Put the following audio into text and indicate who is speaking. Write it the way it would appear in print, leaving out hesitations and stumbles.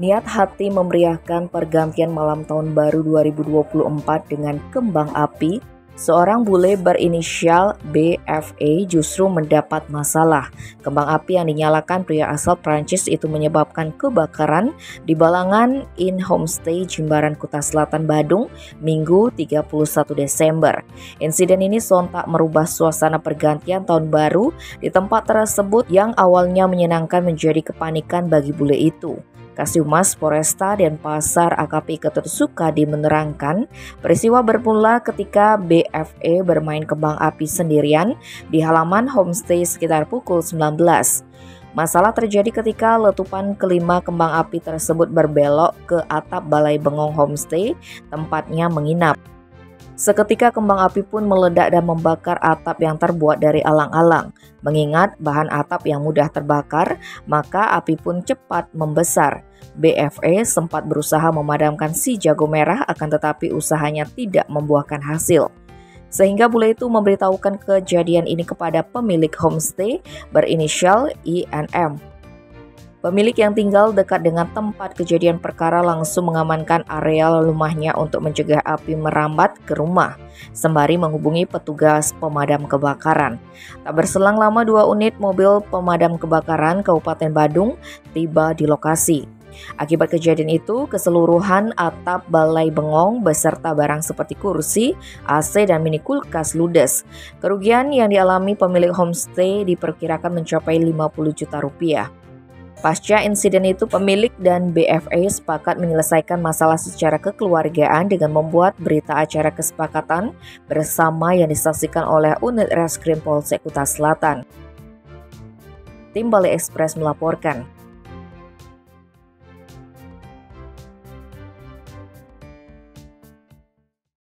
Speaker 1: Niat hati memeriahkan pergantian malam tahun baru 2024 dengan kembang api, seorang bule berinisial BFA justru mendapat masalah. Kembang api yang dinyalakan pria asal Prancis itu menyebabkan kebakaran di Balangan Inn Homestay, Jimbaran, Kuta Selatan, Badung, Minggu 31 Desember. Insiden ini sontak merubah suasana pergantian tahun baru di tempat tersebut yang awalnya menyenangkan menjadi kepanikan bagi bule itu. Kasihumas Polresta Denpasar AKP Ketut Sukadi menerangkan peristiwa bermula ketika BFE bermain kembang api sendirian di halaman homestay sekitar pukul 19. Masalah terjadi ketika letupan kelima kembang api tersebut berbelok ke atap Balai Bengong Homestay tempatnya menginap. Seketika kembang api pun meledak dan membakar atap yang terbuat dari alang-alang. Mengingat bahan atap yang mudah terbakar, maka api pun cepat membesar. BFE sempat berusaha memadamkan si jago merah, akan tetapi usahanya tidak membuahkan hasil. Sehingga bule itu memberitahukan kejadian ini kepada pemilik homestay berinisial INM. Pemilik yang tinggal dekat dengan tempat kejadian perkara langsung mengamankan area rumahnya untuk mencegah api merambat ke rumah, sembari menghubungi petugas pemadam kebakaran. Tak berselang lama 2 unit mobil pemadam kebakaran Kabupaten Badung tiba di lokasi. Akibat kejadian itu, keseluruhan atap Balai Bengong beserta barang seperti kursi, AC, dan mini kulkas ludes. Kerugian yang dialami pemilik homestay diperkirakan mencapai 50 juta rupiah. Pasca insiden itu, pemilik dan BFA sepakat menyelesaikan masalah secara kekeluargaan dengan membuat berita acara kesepakatan bersama yang disaksikan oleh unit Reskrim Polsek Kuta Selatan. Tim Bali Express melaporkan.